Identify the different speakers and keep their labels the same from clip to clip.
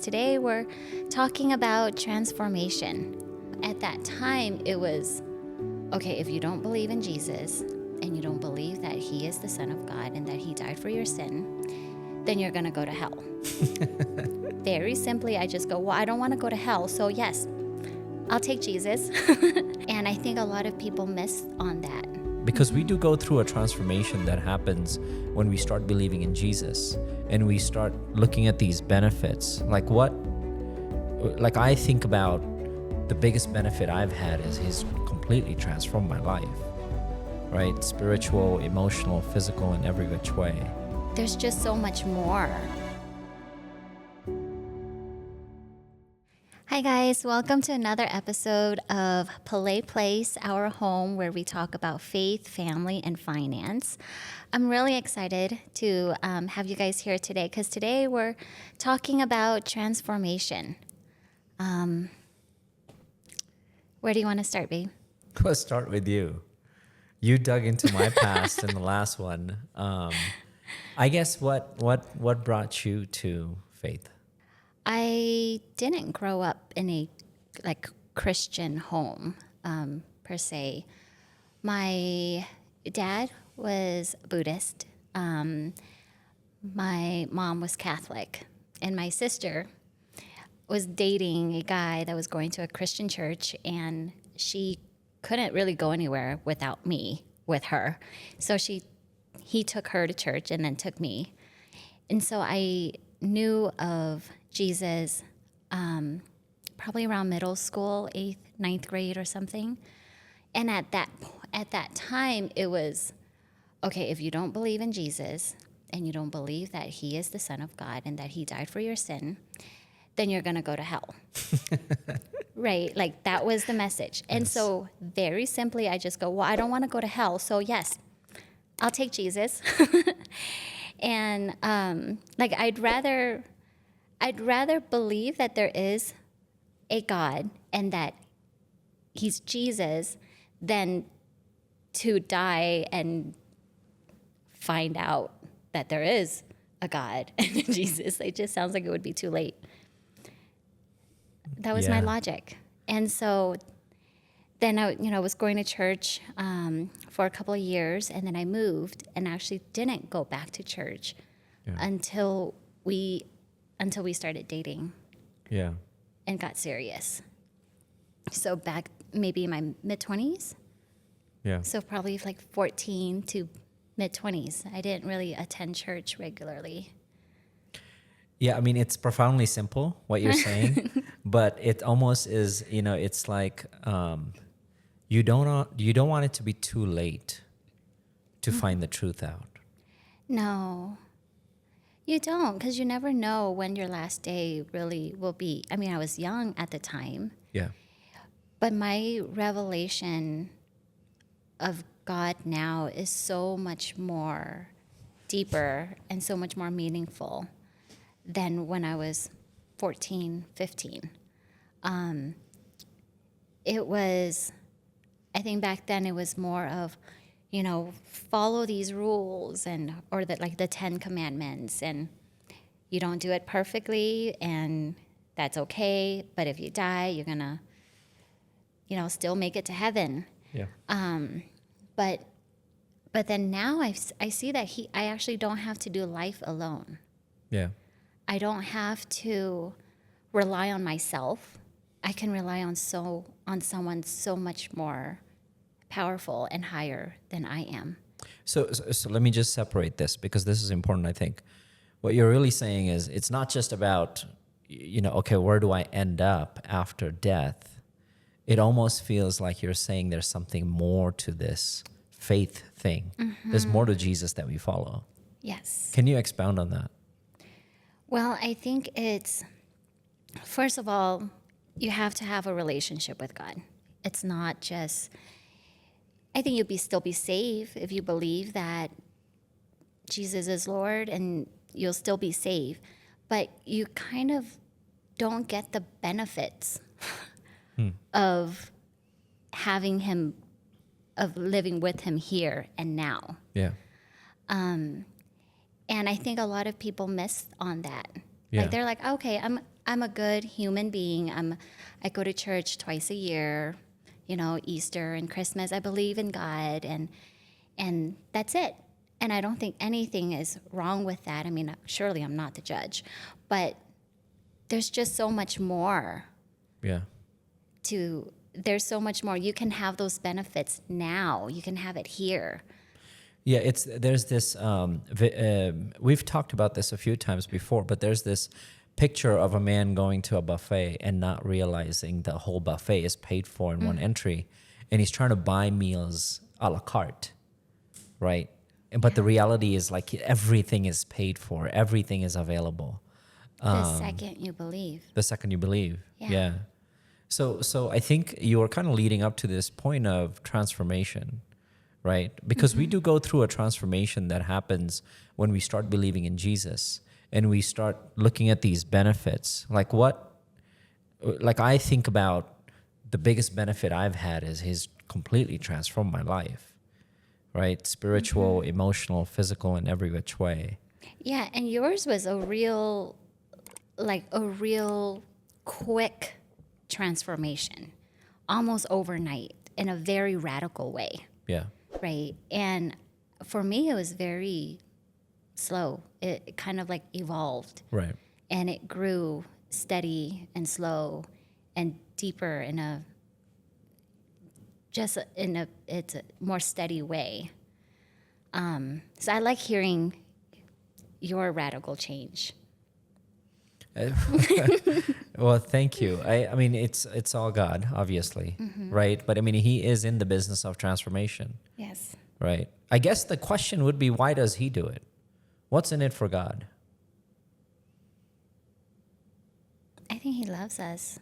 Speaker 1: today we're talking about transformation. At that time, it was, okay, if you don't believe in Jesus and you don't believe that he is the Son of God and that he died for your sin, then you're going to go to hell. Very simply, I just go, well, I don't want to go to hell, so yes, I'll take Jesus. And I think a lot of people miss on that.
Speaker 2: Because we do go through a transformation that happens when we start believing in Jesus and we start looking at these benefits. Like I think about the biggest benefit I've had is he's completely transformed my life, right? Spiritual, emotional, physical, in every which way.
Speaker 1: There's just so much more. Hi guys, welcome to another episode of Pillay Place, our home where we talk about faith, family, and finance. I'm really excited to have you guys here today because today we're talking about transformation. Where do you want to start, babe?
Speaker 2: Let's start with you. You dug into my past in the last one. I guess what brought you to faith?
Speaker 1: I didn't grow up in a Christian home per se. My dad was Buddhist. My mom was Catholic, and my sister was dating a guy that was going to a Christian church, and she couldn't really go anywhere without me with her. So he took her to church and then took me. And so I knew of Jesus probably around middle school, 8th, 9th grade or something. And at that time, it was, okay, if you don't believe in Jesus and you don't believe that he is the Son of God and that he died for your sin, then you're going to go to hell. Right? Like that was the message. And
Speaker 2: Yes.
Speaker 1: so very simply, I just go, well, I don't want to go to hell. So yes, I'll take Jesus. And I'd rather believe that there is a God and that he's Jesus than to die and find out that there is a God and Jesus. It just sounds like it would be too late. That was my logic. And so then I was going to church for a couple of years, and then I moved and actually didn't go back to church until we started dating.
Speaker 2: Yeah.
Speaker 1: And got serious. So back maybe in my mid-20s.
Speaker 2: Yeah.
Speaker 1: So probably 14 to mid-20s. I didn't really attend church regularly.
Speaker 2: Yeah, I mean, it's profoundly simple, what you're saying, but it almost is, it's like you don't want it to be too late to find the truth out.
Speaker 1: No, you don't, because you never know when your last day really will be. I mean, I was young at the time.
Speaker 2: Yeah.
Speaker 1: But my revelation of God now is so much more deeper and so much more meaningful than when I was 14, 15. It was, I think back then it was more of, follow these rules or the 10 Commandments, and you don't do it perfectly and that's okay. But if you die, you're gonna, still make it to heaven.
Speaker 2: Yeah.
Speaker 1: But then now I see that I actually don't have to do life alone.
Speaker 2: Yeah.
Speaker 1: I don't have to rely on myself. I can rely on someone so much more powerful and higher than I am.
Speaker 2: So let me just separate this because this is important, I think. What you're really saying is it's not just about, okay, where do I end up after death? It almost feels like you're saying there's something more to this faith thing. Mm-hmm. There's more to Jesus that we follow.
Speaker 1: Yes.
Speaker 2: Can you expound on that?
Speaker 1: Well, I think it's, first of all, you have to have a relationship with God. It's not just, I think you'll still be saved if you believe that Jesus is Lord, and you'll still be saved. But you kind of don't get the benefits of having him, of living with him here and now.
Speaker 2: Yeah.
Speaker 1: And I think a lot of people miss on that.
Speaker 2: Yeah.
Speaker 1: Like they're like, okay, I'm a good human being. I go to church twice a year, Easter and Christmas. I believe in God, and that's it. And I don't think anything is wrong with that. I mean, surely I'm not the judge, but there's just so much more.
Speaker 2: Yeah.
Speaker 1: There's so much more. You can have those benefits now. You can have it here.
Speaker 2: Yeah, there's this. We've talked about this a few times before, but there's this picture of a man going to a buffet and not realizing the whole buffet is paid for in one entry, and he's trying to buy meals a la carte, right? But the reality is like everything is paid for, everything is available.
Speaker 1: The second you believe.
Speaker 2: The second you believe,
Speaker 1: Yeah.
Speaker 2: yeah. So I think you're kind of leading up to this point of transformation, right? Because we do go through a transformation that happens when we start believing in Jesus and we start looking at these benefits. Like I think about the biggest benefit I've had is he's completely transformed my life, right? Spiritual, emotional, physical, in every which way.
Speaker 1: Yeah, and yours was a real quick transformation, almost overnight in a very radical way,
Speaker 2: Yeah.
Speaker 1: right? And for me, it was very slow. It kind of like evolved,
Speaker 2: Right.
Speaker 1: and it grew steady and slow and deeper it's a more steady way. So I like hearing your radical change.
Speaker 2: Well, thank you. I mean, it's all God, obviously, right? But I mean, he is in the business of transformation,
Speaker 1: Yes.
Speaker 2: right? I guess the question would be, why does he do it? What's in it for God?
Speaker 1: I think he loves us.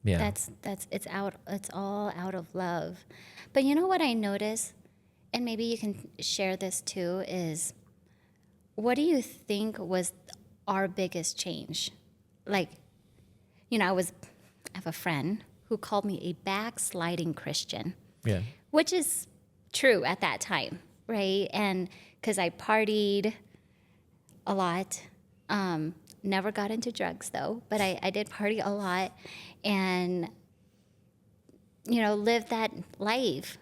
Speaker 2: Yeah.
Speaker 1: It's all out of love. But you know what I notice, and maybe you can share this too, is what do you think was our biggest change? Like, I have a friend who called me a backsliding Christian,
Speaker 2: Yeah.
Speaker 1: which is true at that time, right? And because I partied a lot, never got into drugs though, but I did party a lot and, lived that life.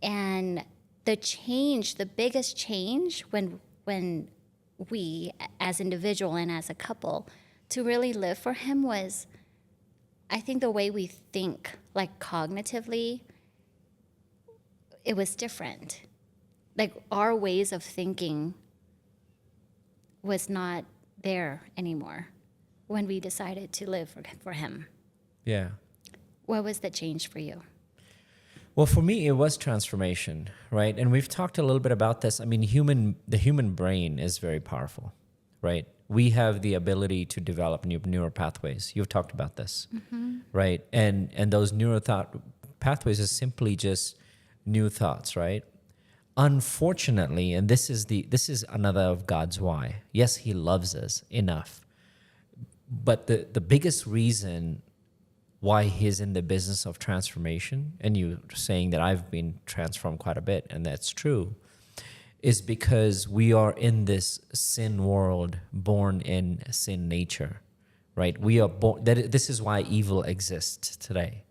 Speaker 1: And the biggest change when we as individual and as a couple to really live for him was, I think, the way we think, like cognitively, it was different. Like our ways of thinking was not there anymore when we decided to live for him.
Speaker 2: Yeah.
Speaker 1: What was the change for you?
Speaker 2: Well, for me, it was transformation, right? And we've talked a little bit about this. I mean, the human brain is very powerful, right? We have the ability to develop neural pathways. You've talked about this, right? And those pathways is simply just new thoughts, right? Unfortunately, and this is another of God's why. Yes, he loves us enough. But the biggest reason why he's in the business of transformation, and you saying that I've been transformed quite a bit, and that's true, is because we are in this sin world, born in sin nature, right? We are born. This is why evil exists today,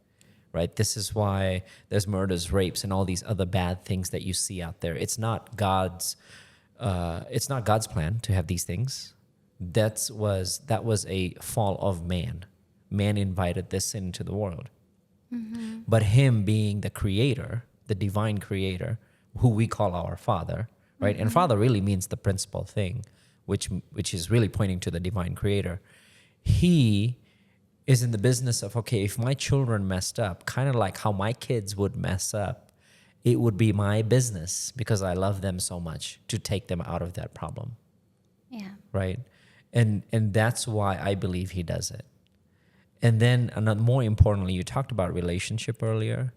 Speaker 2: right? This is why there's murders, rapes, and all these other bad things that you see out there. It's not God's plan to have these things. That was a fall of man. Man invited this sin into the world. But him being the creator, the divine creator, who we call our Father, right? And Father really means the principal thing, which is really pointing to the divine creator. He is in the business of, okay, if my children messed up, kind of like how my kids would mess up, it would be my business, because I love them so much, to take them out of that problem.
Speaker 1: Yeah.
Speaker 2: Right? And that's why I believe he does it. And then more importantly, you talked about relationship earlier.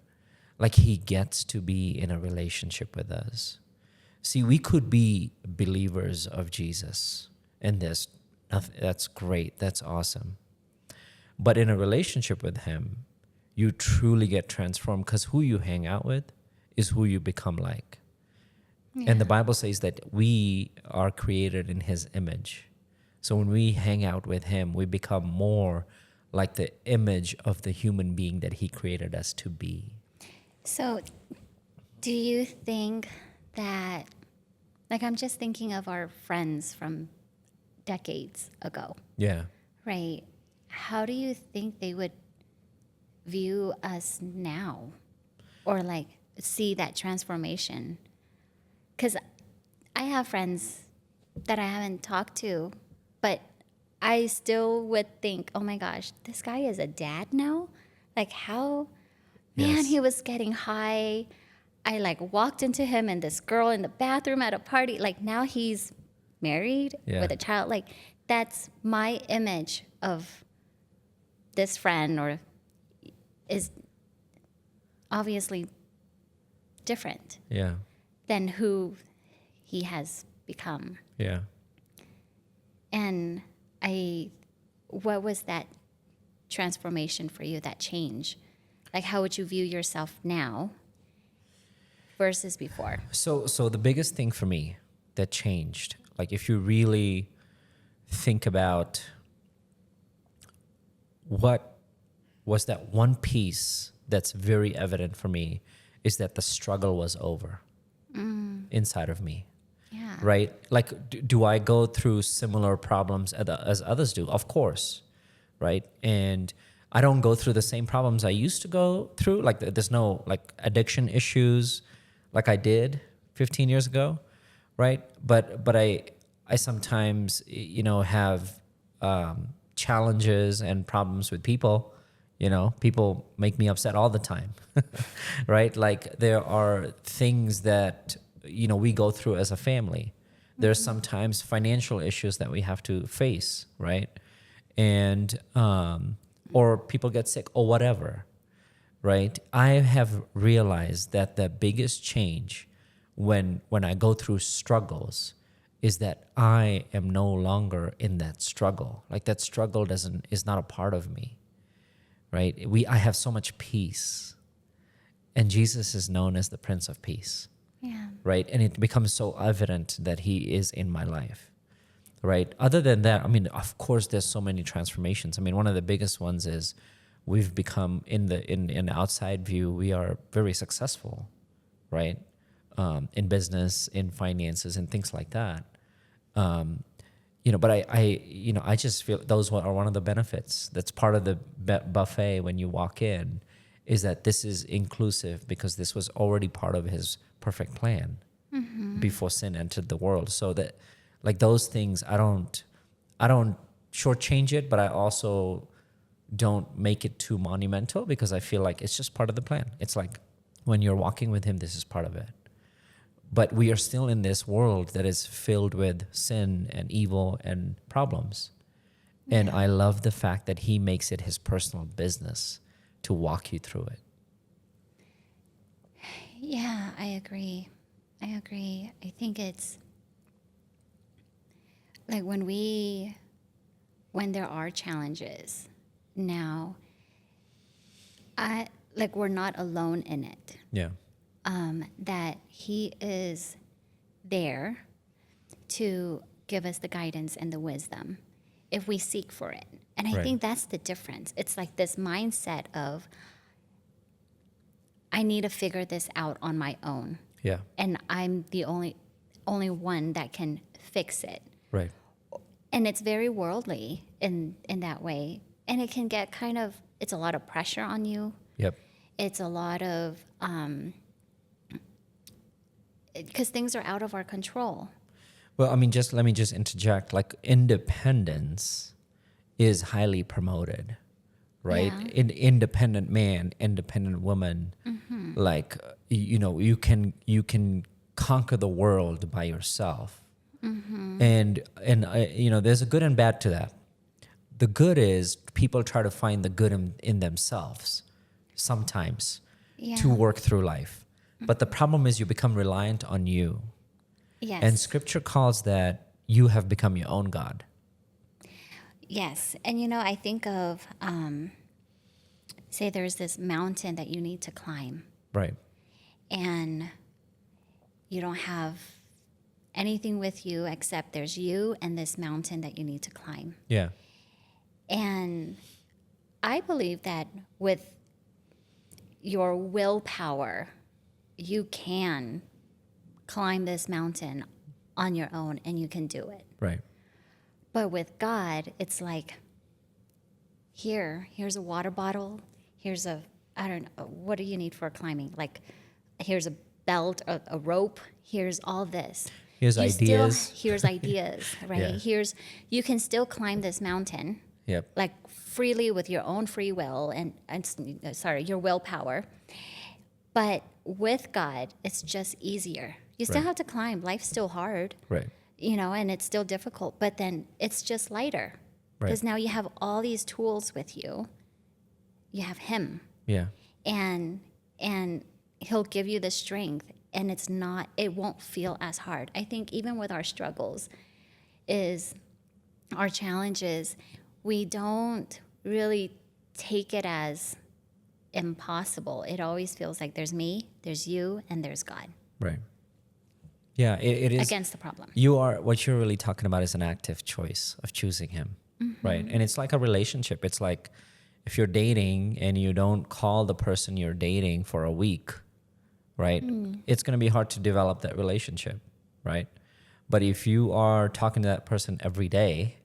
Speaker 2: Like, he gets to be in a relationship with us. See, we could be believers of Jesus, and that's great. That's awesome. But in a relationship with him, you truly get transformed, because who you hang out with is who you become like. Yeah. And the Bible says that we are created in his image. So when we hang out with him, we become more like the image of the human being that he created us to be.
Speaker 1: So, do you think that, like, I'm just thinking of our friends from decades ago,
Speaker 2: Yeah.
Speaker 1: right? How do you think they would view us now or like see that transformation? Because I have friends that I haven't talked to, but I still would think, oh my gosh, this guy is a dad now? Like, how, man,
Speaker 2: Yes.
Speaker 1: he was getting high. I like walked into him and this girl in the bathroom at a party. Like, now he's married
Speaker 2: Yeah.
Speaker 1: with a child. Like, that's my image of this friend, or is obviously different
Speaker 2: Yeah.
Speaker 1: than who he has become.
Speaker 2: Yeah.
Speaker 1: And what was that transformation for you, that change? Like, how would you view yourself now versus before?
Speaker 2: So the biggest thing for me that changed, like if you really think about what was that one piece that's very evident for me, is that the struggle was over inside of me.
Speaker 1: Yeah.
Speaker 2: Right? Like, do I go through similar problems as others do? Of course, right? And I don't go through the same problems I used to go through. Like, there's no like addiction issues like I did 15 years ago, right? But I sometimes, you know, have challenges and problems with people. You know, people make me upset all the time, right? Like, there are things that, you know, we go through as a family. There's sometimes financial issues that we have to face, right? And or people get sick or whatever, right? I have realized that the biggest change when I go through struggles is that I am no longer in that struggle. Like, that struggle is not a part of me, right? I have so much peace, and Jesus is known as the Prince of Peace.
Speaker 1: Yeah.
Speaker 2: Right? And it becomes so evident that he is in my life, right? Other than that, I mean, of course, there's so many transformations. I mean, one of the biggest ones is we've become, in the outside view, we are very successful, right? In business, in finances, and things like that. You know, but I just feel those are one of the benefits. That's part of the buffet when you walk in, is that this is inclusive because this was already part of his perfect plan before sin entered the world. So that, like, those things, I don't shortchange it, but I also don't make it too monumental, because I feel like it's just part of the plan. It's like when you're walking with him, this is part of it. But we are still in this world that is filled with sin and evil and problems. And I love the fact that he makes it his personal business to walk you through it.
Speaker 1: Yeah, I agree. I think it's like when there are challenges now, we're not alone in it.
Speaker 2: Yeah.
Speaker 1: That he is there to give us the guidance and the wisdom if we seek for it. And I
Speaker 2: Right.
Speaker 1: think that's the difference. It's like this mindset of, I need to figure this out on my own.
Speaker 2: Yeah.
Speaker 1: And I'm the only one that can fix it.
Speaker 2: Right.
Speaker 1: And it's very worldly in that way. And it can get it's a lot of pressure on you.
Speaker 2: Yep.
Speaker 1: It's a lot of, because things are out of our control.
Speaker 2: Well, I mean, let me just interject. Like, independence is highly promoted, right?
Speaker 1: Yeah.
Speaker 2: Independent man, independent woman. Like, you know, you can conquer the world by yourself. And you know, there's a good and bad to that. The good is people try to find the good in themselves sometimes to work through life. But the problem is you become reliant on you.
Speaker 1: Yes.
Speaker 2: And scripture calls that you have become your own God.
Speaker 1: Yes. And, you know, I think of, say there's this mountain that you need to climb,
Speaker 2: Right.
Speaker 1: and you don't have anything with you except there's you and this mountain that you need to climb.
Speaker 2: Yeah.
Speaker 1: And I believe that with your willpower, you can climb this mountain on your own and you can do it.
Speaker 2: Right.
Speaker 1: But with God, it's like, here's a water bottle. Here's I don't know, what do you need for climbing? Like, here's a belt, a rope. Here's all this.
Speaker 2: Here's ideas.
Speaker 1: Here's ideas, right?
Speaker 2: Yeah.
Speaker 1: You can still climb this mountain.
Speaker 2: Yep.
Speaker 1: Like freely with your own free will and your willpower. But with God, it's just easier. You still
Speaker 2: Right.
Speaker 1: have to climb. Life's still hard,
Speaker 2: Right.
Speaker 1: and it's still difficult, but then it's just lighter
Speaker 2: Right.
Speaker 1: because now you have all these tools with you. You have him
Speaker 2: Yeah.
Speaker 1: and he'll give you the strength and it won't feel as hard. I think even with our struggles our challenges, we don't really take it as impossible. It always feels like there's me, there's you, and there's God
Speaker 2: Right. Yeah, it is.
Speaker 1: against the problem.
Speaker 2: What you're really talking about is an active choice of choosing him, right? And it's like a relationship. It's like if you're dating and you don't call the person you're dating for a week, right? It's going to be hard to develop that relationship, right? But if you are talking to that person every day,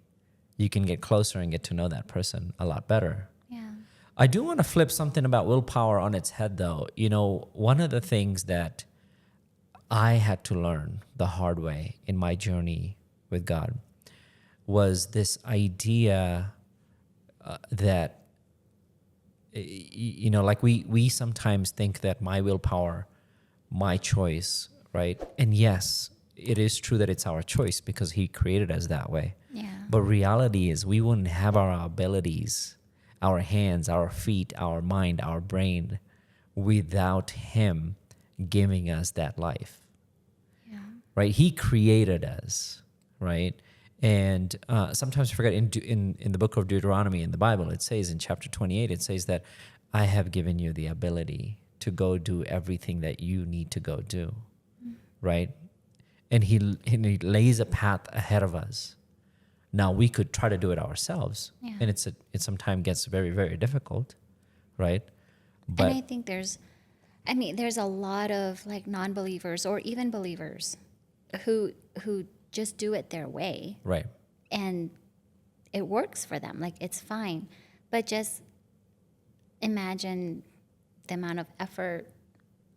Speaker 2: you can get closer and get to know that person a lot better.
Speaker 1: Yeah.
Speaker 2: I do want to flip something about willpower on its head, though. One of the things that I had to learn the hard way in my journey with God was this idea that, like we sometimes think that my willpower, my choice, right? And yes, it is true that it's our choice because he created us that way.
Speaker 1: Yeah.
Speaker 2: But reality is we wouldn't have our abilities, our hands, our feet, our mind, our brain without him giving us that life.
Speaker 1: Yeah.
Speaker 2: Right? He created us, right? And sometimes I forget in the book of Deuteronomy in the Bible, it says in chapter 28, it says that I have given you the ability to go do everything that you need to go do, right? And he lays a path ahead of us. Now we could try to do it ourselves, and it sometimes gets very, very difficult, right? But
Speaker 1: And I think there's a lot of like non-believers or even believers who just do it their way
Speaker 2: right,
Speaker 1: and it works for them. Like it's fine. But just imagine the amount of effort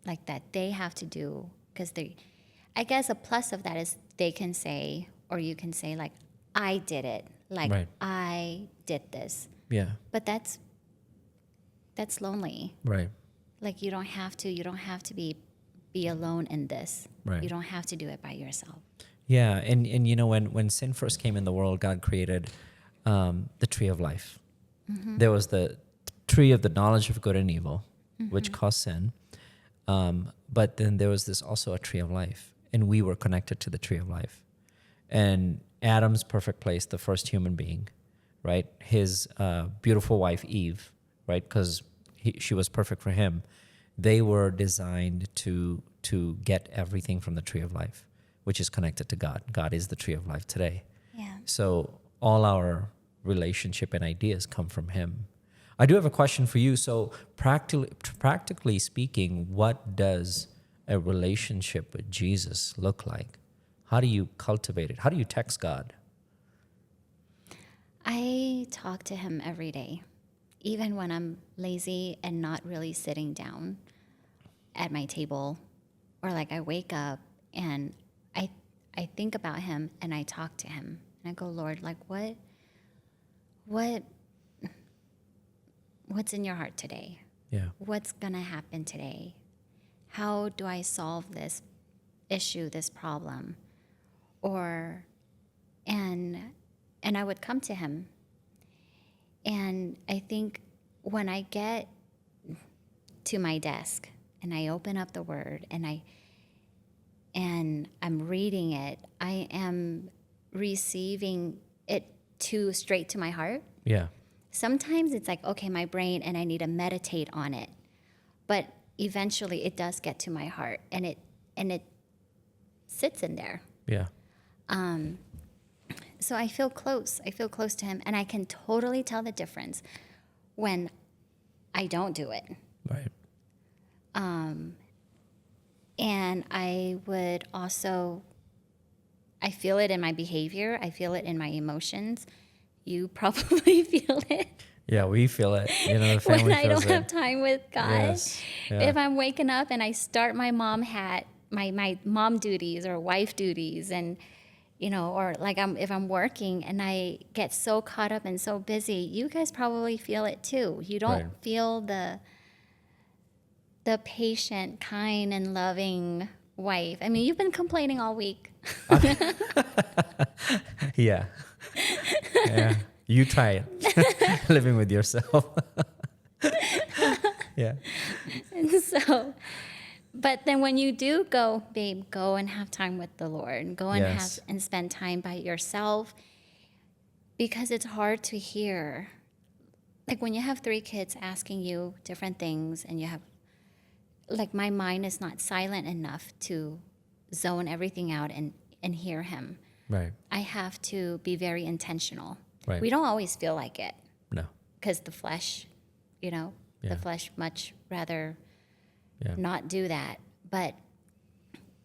Speaker 1: like that they have to do because I guess a plus of that is they can say, or you can say like, I did it. Like
Speaker 2: Right.
Speaker 1: I did this.
Speaker 2: yeah,
Speaker 1: But that's lonely.
Speaker 2: right,
Speaker 1: Like you don't have to be alone in this.
Speaker 2: Right.
Speaker 1: You don't have to do it by yourself.
Speaker 2: yeah. And when sin first came in the world, God created the tree of life. There was the tree of the knowledge of good and evil, which caused sin. But then there was this also a tree of life, and we were connected to the tree of life. And Adam's perfect place, the first human being, right? His beautiful wife Eve, right? Because she was perfect for him. They were designed to get everything from the tree of life, which is connected to God. God is the tree of life today.
Speaker 1: Yeah.
Speaker 2: So all our relationship and ideas come from him. I do have a question for you. So practically speaking, what does a relationship with Jesus look like? How do you cultivate it? How do you text God?
Speaker 1: I talk to him every day, even when I'm lazy and not really sitting down at my table, or like I wake up and I think about him and I talk to him and I go, Lord, like what's in your heart today?
Speaker 2: Yeah.
Speaker 1: What's gonna happen today? How do I solve this issue, this problem? And I would come to him. And I think when I get to my desk and I open up the word and I'm reading it, I am receiving it straight to my heart.
Speaker 2: Yeah.
Speaker 1: Sometimes it's like, okay, my brain, and I need to meditate on it. But eventually it does get to my heart and it sits in there.
Speaker 2: Yeah.
Speaker 1: So I feel close. I feel close to him, and I can totally tell the difference when I don't do it.
Speaker 2: Right.
Speaker 1: And I would also, I feel it in my behavior. I feel it in my emotions. You probably feel it
Speaker 2: Yeah, we feel it. You know, the
Speaker 1: when
Speaker 2: family
Speaker 1: I don't
Speaker 2: feels
Speaker 1: have
Speaker 2: it.
Speaker 1: time with God.
Speaker 2: Yes. Yeah.
Speaker 1: If I'm waking up and I start my mom hat, my mom duties or wife duties, and or like if I'm working and I get so caught up and so busy, you guys probably feel it too. You don't
Speaker 2: Right.
Speaker 1: feel the patient, kind, and loving wife. I mean, you've been complaining all week.
Speaker 2: Yeah. Yeah. You try it. Living with yourself. Yeah.
Speaker 1: And so, but then when you do go, babe, go and have time with the Lord. Go and
Speaker 2: Yes.
Speaker 1: have and spend time by yourself, because it's hard to hear. Like when you have 3 kids asking you different things, and you have, like, my mind is not silent enough to zone everything out and hear him.
Speaker 2: Right.
Speaker 1: I have to be very intentional.
Speaker 2: Right.
Speaker 1: We don't always feel like it,
Speaker 2: No.
Speaker 1: because the flesh,
Speaker 2: Yeah.
Speaker 1: the flesh much rather
Speaker 2: Yeah.
Speaker 1: not do that. But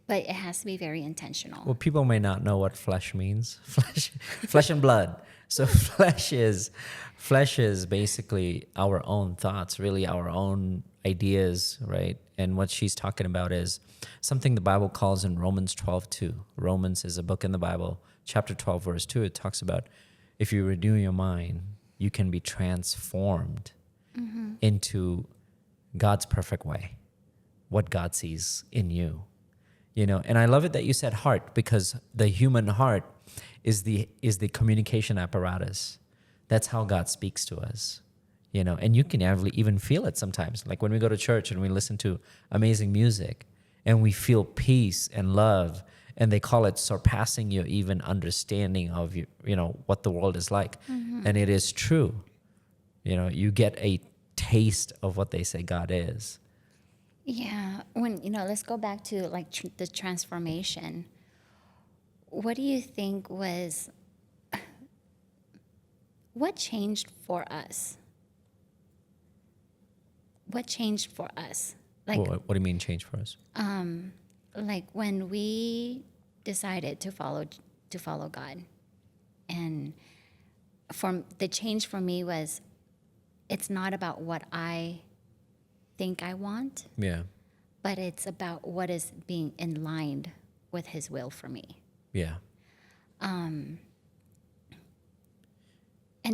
Speaker 1: it has to be very intentional.
Speaker 2: Well, people may not know what flesh means. Flesh and blood. So flesh is basically our own thoughts, really our own ideas, right? And what she's talking about is something the Bible calls in Romans 12:2. Romans is a book in the Bible, chapter 12, verse 2. It talks about if you renew your mind, you can be transformed into God's perfect way, what God sees in you. And I love it that you said heart, because the human heart is the communication apparatus. That's how God speaks to us. And you can even feel it sometimes. Like when we go to church and we listen to amazing music and we feel peace and love, and they call it surpassing your even understanding of what the world is like. And it is true. You get a taste of what they say God is.
Speaker 1: Yeah. When, let's go back to like the transformation. What do you think what changed for us? What changed for us? Like,
Speaker 2: What do you mean change for us?
Speaker 1: like when we decided to follow God, and the change for me was, it's not about what I think I want,
Speaker 2: Yeah.
Speaker 1: but it's about what is being in line with His will for me,
Speaker 2: Yeah.
Speaker 1: and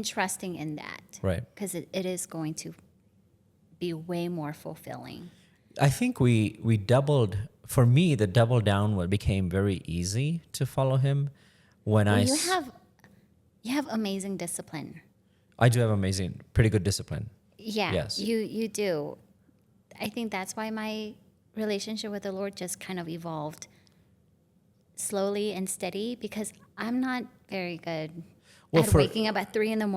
Speaker 1: trusting in that,
Speaker 2: Right.
Speaker 1: because it is going to be way more fulfilling.
Speaker 2: I think we doubled. For me, the double down became very easy to follow him when
Speaker 1: Well, you have amazing discipline.
Speaker 2: I do have pretty good discipline.
Speaker 1: Yeah,
Speaker 2: Yes.
Speaker 1: you do. I think that's why my relationship with the Lord just kind of evolved slowly and steady, because I'm not very good at waking up at 3 a.m.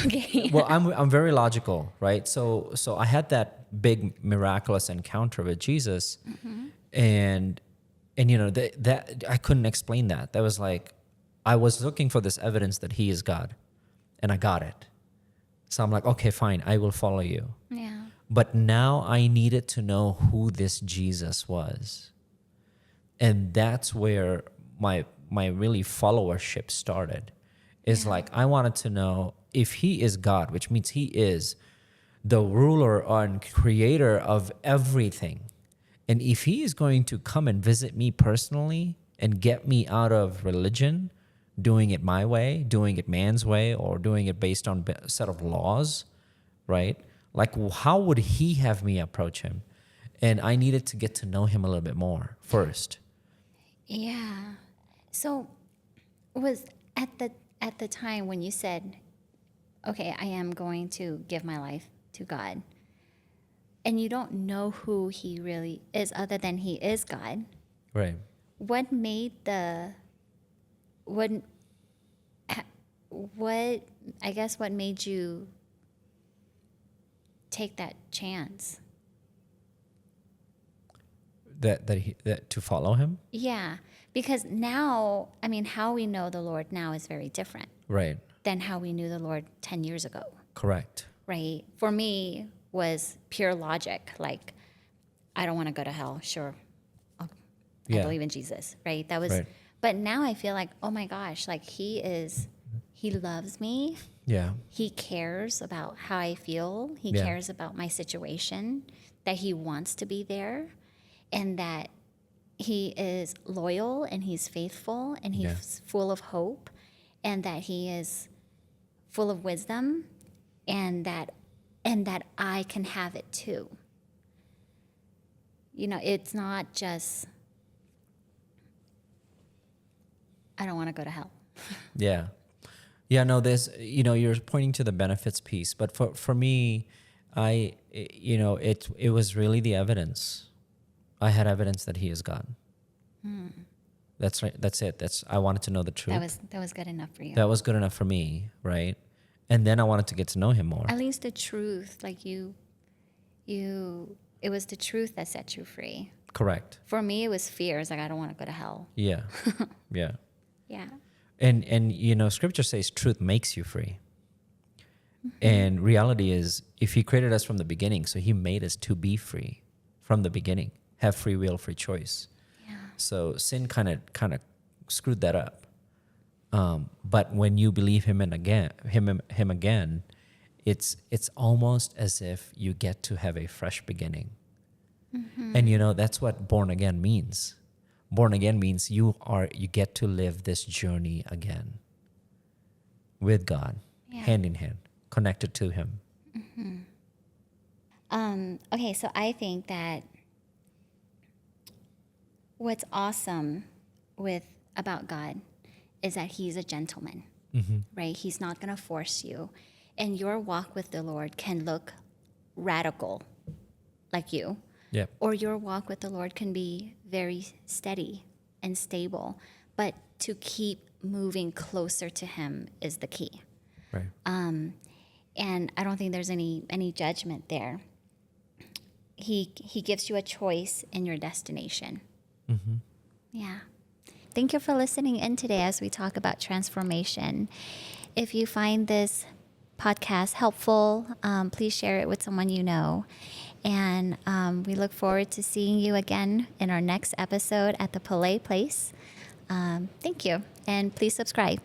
Speaker 1: Okay.
Speaker 2: Well, I'm very logical, right? So I had that big miraculous encounter with Jesus, and that I couldn't explain that. That was like I was looking for this evidence that He is God, and I got it. So I'm like, okay, fine, I will follow you.
Speaker 1: Yeah.
Speaker 2: But now I needed to know who this Jesus was, and that's where my really followership started. Is like I wanted to know if He is God, which means He is the ruler and creator of everything. And if He is going to come and visit me personally and get me out of religion, doing it my way, doing it man's way, or doing it based on a set of laws, right? Like, how would He have me approach Him? And I needed to get to know Him a little bit more first.
Speaker 1: Yeah. So was at the time when you said, okay, I am going to give my life to God, and you don't know who He really is other than He is God,
Speaker 2: Right.
Speaker 1: what made what made you take that chance?
Speaker 2: That to follow Him?
Speaker 1: Yeah, Because now, I mean, how we know the Lord now is very different
Speaker 2: Right.
Speaker 1: than how we knew the Lord 10 years ago,
Speaker 2: Correct.
Speaker 1: right? For me, was pure logic. Like, I don't want to go to hell. Sure, I
Speaker 2: Yeah.
Speaker 1: believe in Jesus, right? That was,
Speaker 2: Right.
Speaker 1: but now I feel like, oh my gosh, like he loves me.
Speaker 2: Yeah.
Speaker 1: He cares about how I feel. He
Speaker 2: Yeah.
Speaker 1: cares about my situation, that he wants to be there, and that he is loyal and he's faithful and he's
Speaker 2: Yeah.
Speaker 1: full of hope, and that he is full of wisdom, and that I can have it too. You know, it's not just I don't want to go to hell.
Speaker 2: Yeah. Yeah, no, there's, you're pointing to the benefits piece, but for me, it was really the evidence. I had evidence that he is God. That's right. That's it. I wanted to know the truth.
Speaker 1: That was good enough for you.
Speaker 2: That was good enough for me, right? And then I wanted to get to know him more.
Speaker 1: At least the truth, like it was the truth that set you free.
Speaker 2: Correct.
Speaker 1: For me, it was fear. It's like, I don't want to go to hell.
Speaker 2: Yeah. Yeah.
Speaker 1: Yeah.
Speaker 2: And scripture says truth makes you free. And reality is, if he created us from the beginning, so he made us to be free from the beginning, have free will, free choice.
Speaker 1: Yeah.
Speaker 2: So sin kind of screwed that up. But when you believe him again, it's almost as if you get to have a fresh beginning. And that's what born again means. Born again means you get to live this journey again with God, hand in hand, connected to him.
Speaker 1: Okay, so I think that what's awesome about God is that he's a gentleman, right? He's not going to force you. And your walk with the Lord can look radical, like you.
Speaker 2: Yeah.
Speaker 1: Or your walk with the Lord can be very steady and stable. But to keep moving closer to him is the key.
Speaker 2: Right.
Speaker 1: And I don't think there's any judgment there. He gives you a choice in your destination. Yeah. Thank you for listening in today as we talk about transformation. If you find this podcast helpful, please share it with someone you know. And we look forward to seeing you again in our next episode at the Pillay Place. Thank you. And please subscribe.